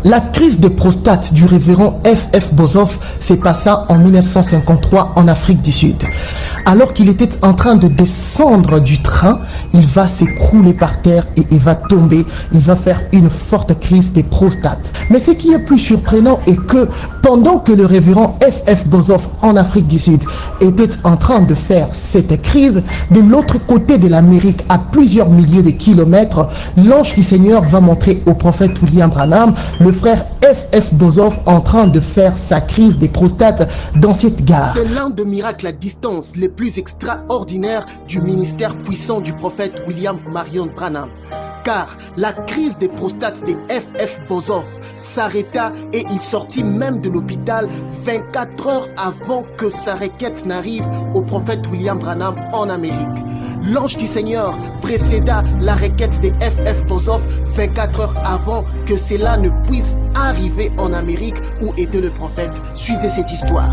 La crise de prostate du révérend F.F. Boshoff s'est passée en 1953 en Afrique du Sud. Alors qu'il était en train de descendre du train, il va s'écrouler par terre et il va tomber. Il va faire une forte crise de prostate. Mais ce qui est plus surprenant est que pendant que le révérend F.F. Boshoff en Afrique du Sud était en train de faire cette crise, de l'autre côté de l'Amérique, à plusieurs milliers de kilomètres, l'ange du Seigneur va montrer au prophète William Branham le frère F.F. Boshoff en train de faire sa crise des prostates dans cette gare. C'est l'un des miracles à distance les plus extraordinaires du ministère puissant du prophète William Marion Branham. Car la crise des prostates de F.F. Boshoff s'arrêta et il sortit même de l'hôpital 24 heures avant que sa requête n'arrive au prophète William Branham en Amérique. L'ange du Seigneur précéda la requête de F.F. Boshoff 24 heures avant que cela ne puisse arriver en Amérique où était le prophète. Suivez cette histoire.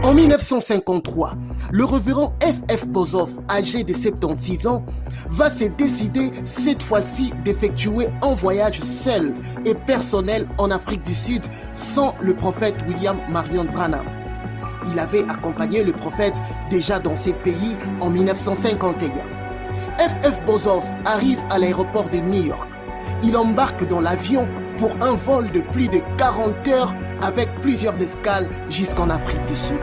En 1953, le révérend F.F. Boshoff, âgé de 76 ans, va se décider cette fois-ci d'effectuer un voyage seul et personnel en Afrique du Sud sans le prophète William Marion Branham. Il avait accompagné le prophète déjà dans ces pays en 1951. F.F. Boshoff arrive à l'aéroport de New York. Il embarque dans l'avion pour un vol de plus de 40 heures avec plusieurs escales jusqu'en Afrique du Sud.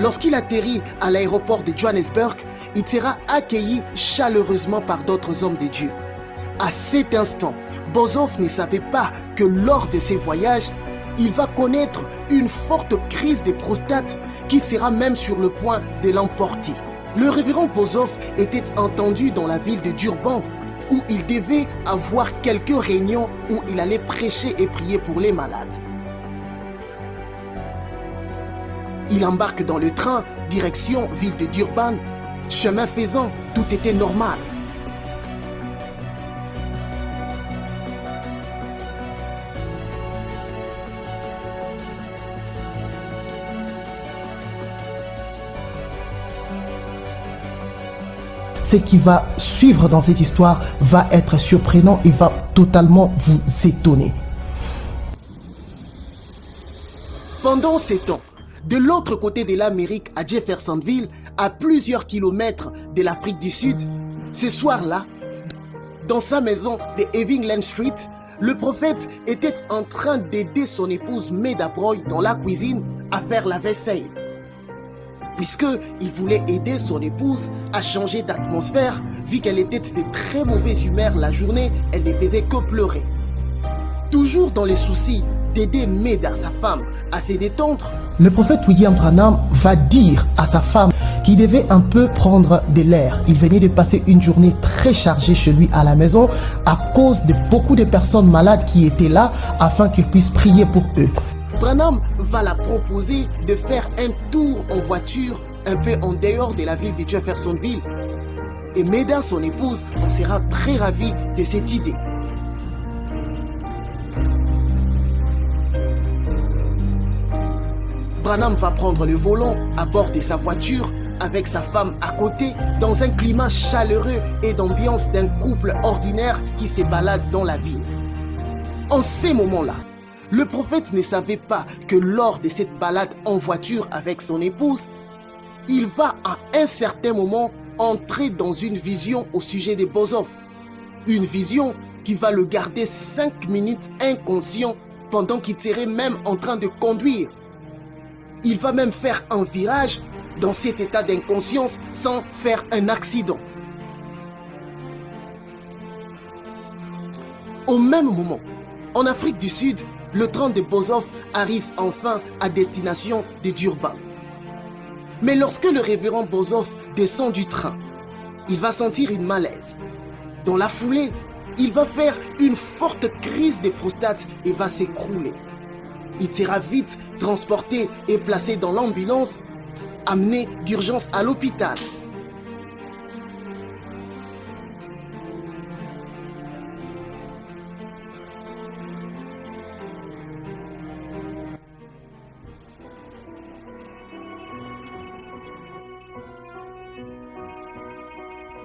Lorsqu'il atterrit à l'aéroport de Johannesburg, il sera accueilli chaleureusement par d'autres hommes de Dieu. À cet instant, Boshoff ne savait pas que lors de ses voyages, il va connaître une forte crise de prostate qui sera même sur le point de l'emporter. Le révérend Boshoff était entendu dans la ville de Durban où il devait avoir quelques réunions où il allait prêcher et prier pour les malades. Il embarque dans le train, direction ville de Durban. Chemin faisant, tout était normal. Ce qui va suivre dans cette histoire va être surprenant et va totalement vous étonner. Pendant ces temps, de l'autre côté de l'Amérique, à Jeffersonville, à plusieurs kilomètres de l'Afrique du Sud, ce soir-là, dans sa maison de Evelyn Street, le prophète était en train d'aider son épouse Meda Broy dans la cuisine à faire la vaisselle. Puisqu'il voulait aider son épouse à changer d'atmosphère, vu qu'elle était de très mauvaise humeur la journée, elle ne faisait que pleurer. Toujours dans les soucis d'aider Meda, sa femme, à se détendre, le prophète William Branham va dire à sa femme qu'il devait un peu prendre de l'air. Il venait de passer une journée très chargée chez lui à la maison à cause de beaucoup de personnes malades qui étaient là afin qu'il puisse prier pour eux. Branham va la proposer de faire un tour en voiture un peu en dehors de la ville de Jeffersonville. Et Meda, son épouse, en sera très ravie de cette idée. Branham va prendre le volant à bord de sa voiture avec sa femme à côté dans un climat chaleureux et d'ambiance d'un couple ordinaire qui se balade dans la ville. En ces moments-là, le prophète ne savait pas que lors de cette balade en voiture avec son épouse, il va à un certain moment entrer dans une vision au sujet de Boshoff. Une vision qui va le garder 5 minutes inconscient pendant qu'il serait même en train de conduire. Il va même faire un virage dans cet état d'inconscience sans faire un accident. Au même moment, en Afrique du Sud, le train de Boshoff arrive enfin à destination de Durban. Mais lorsque le révérend Boshoff descend du train, il va sentir une malaise. Dans la foulée, il va faire une forte crise de prostate et va s'écrouler. Il sera vite transporté et placé dans l'ambulance, amené d'urgence à l'hôpital.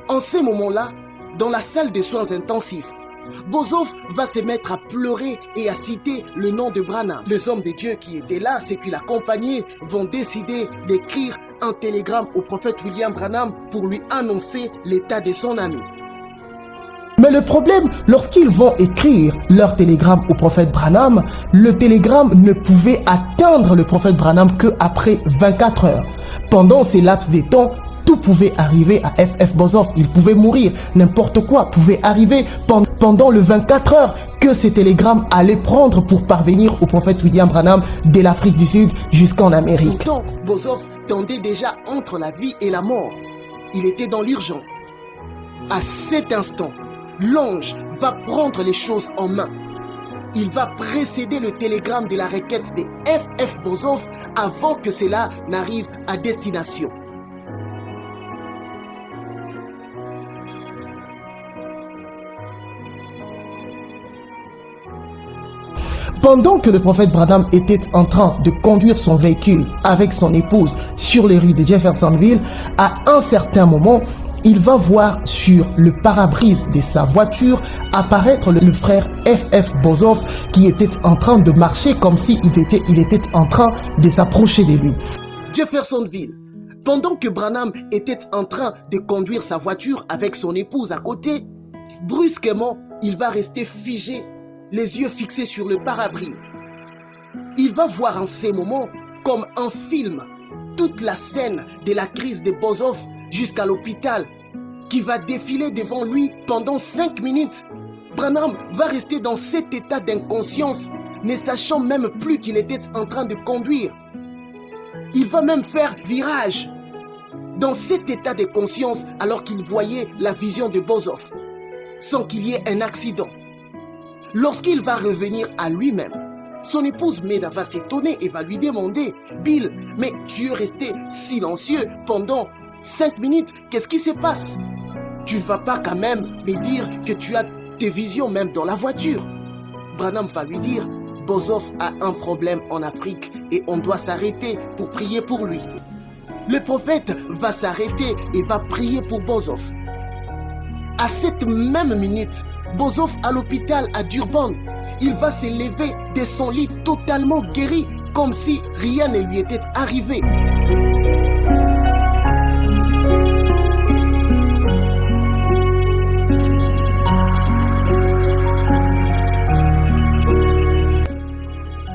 En ces moments-là, dans la salle de soins intensifs, Boshoff va se mettre à pleurer et à citer le nom de Branham. Les hommes de Dieu qui étaient là, ceux qui l'accompagnaient, vont décider d'écrire un télégramme au prophète William Branham pour lui annoncer l'état de son ami. Mais le problème, lorsqu'ils vont écrire leur télégramme au prophète Branham, le télégramme ne pouvait atteindre le prophète Branham qu'après 24 heures. Pendant ces laps de temps, tout pouvait arriver à F.F. Boshoff. Il pouvait mourir, n'importe quoi pouvait arriver pendant le 24 heures que ces télégrammes allaient prendre pour parvenir au prophète William Branham de l'Afrique du Sud jusqu'en Amérique. Pourtant, Boshoff tendait déjà entre la vie et la mort. Il était dans l'urgence. À cet instant, l'ange va prendre les choses en main. Il va précéder le télégramme de la requête de F.F. Boshoff avant que cela n'arrive à destination. Pendant que le prophète Branham était en train de conduire son véhicule avec son épouse sur les rues de Jeffersonville, à un certain moment, il va voir sur le pare-brise de sa voiture apparaître le frère F.F. Boshoff qui était en train de marcher comme s'il était en train de s'approcher de lui. Jeffersonville. Pendant que Branham était en train de conduire sa voiture avec son épouse à côté, brusquement, il va rester figé, les yeux fixés sur le pare-brise. Il va voir en ces moments, comme un film, toute la scène de la crise de Boshoff jusqu'à l'hôpital, qui va défiler devant lui pendant 5 minutes. Branham va rester dans cet état d'inconscience, ne sachant même plus qu'il était en train de conduire. Il va même faire virage dans cet état de conscience alors qu'il voyait la vision de Boshoff, sans qu'il y ait un accident. Lorsqu'il va revenir à lui-même, son épouse Meda va s'étonner et va lui demander « Bill, mais tu es resté silencieux pendant 5 minutes, qu'est-ce qui se passe? Tu ne vas pas quand même me dire que tu as tes visions même dans la voiture ?» Branham va lui dire « Boshoff a un problème en Afrique et on doit s'arrêter pour prier pour lui. » Le prophète va s'arrêter et va prier pour Boshoff. À cette même minute, Boshoff à l'hôpital à Durban, il va se lever de son lit totalement guéri, comme si rien ne lui était arrivé.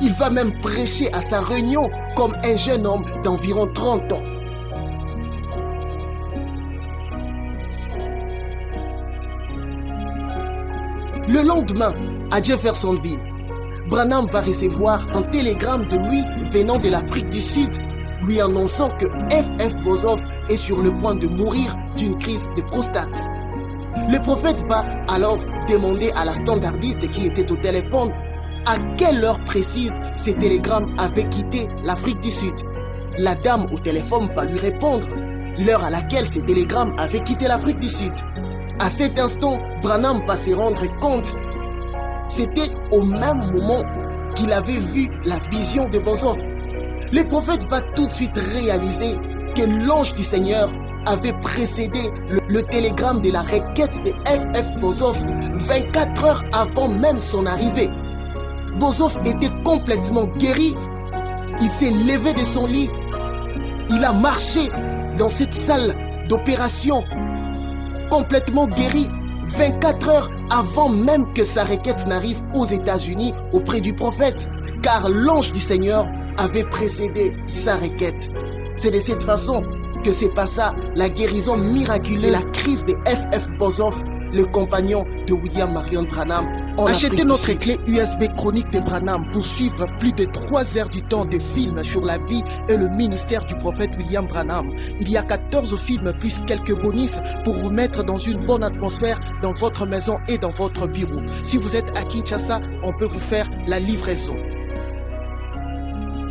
Il va même prêcher à sa réunion comme un jeune homme d'environ 30 ans. Le lendemain, à Jeffersonville, Branham va recevoir un télégramme de lui venant de l'Afrique du Sud, lui annonçant que F.F. Boshoff est sur le point de mourir d'une crise de prostate. Le prophète va alors demander à la standardiste qui était au téléphone à quelle heure précise ces télégrammes avaient quitté l'Afrique du Sud. La dame au téléphone va lui répondre l'heure à laquelle ces télégrammes avaient quitté l'Afrique du Sud. À cet instant, Branham va se rendre compte. C'était au même moment qu'il avait vu la vision de Boshoff. Le prophète va tout de suite réaliser que l'ange du Seigneur avait précédé le télégramme de la requête de F.F. Boshoff 24 heures avant même son arrivée. Boshoff était complètement guéri. Il s'est levé de son lit. Il a marché dans cette salle d'opération complètement guéri 24 heures avant même que sa requête n'arrive aux États-Unis auprès du prophète, car l'ange du Seigneur avait précédé sa requête. C'est de cette façon que se passa la guérison miraculeuse de la crise de F.F. Boshoff le compagnon de William Marion Branham. Achetez notre clé USB chronique de Branham pour suivre plus de 3 heures du temps de films sur la vie et le ministère du prophète William Branham. Il y a 14 films plus quelques bonus pour vous mettre dans une bonne atmosphère dans votre maison et dans votre bureau. Si vous êtes à Kinshasa, on peut vous faire la livraison.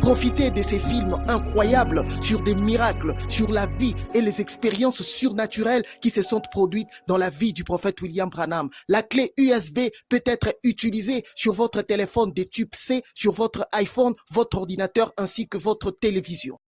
Profitez de ces films incroyables sur des miracles, sur la vie et les expériences surnaturelles qui se sont produites dans la vie du prophète William Branham. La clé USB peut être utilisée sur votre téléphone de type C, sur votre iPhone, votre ordinateur ainsi que votre télévision.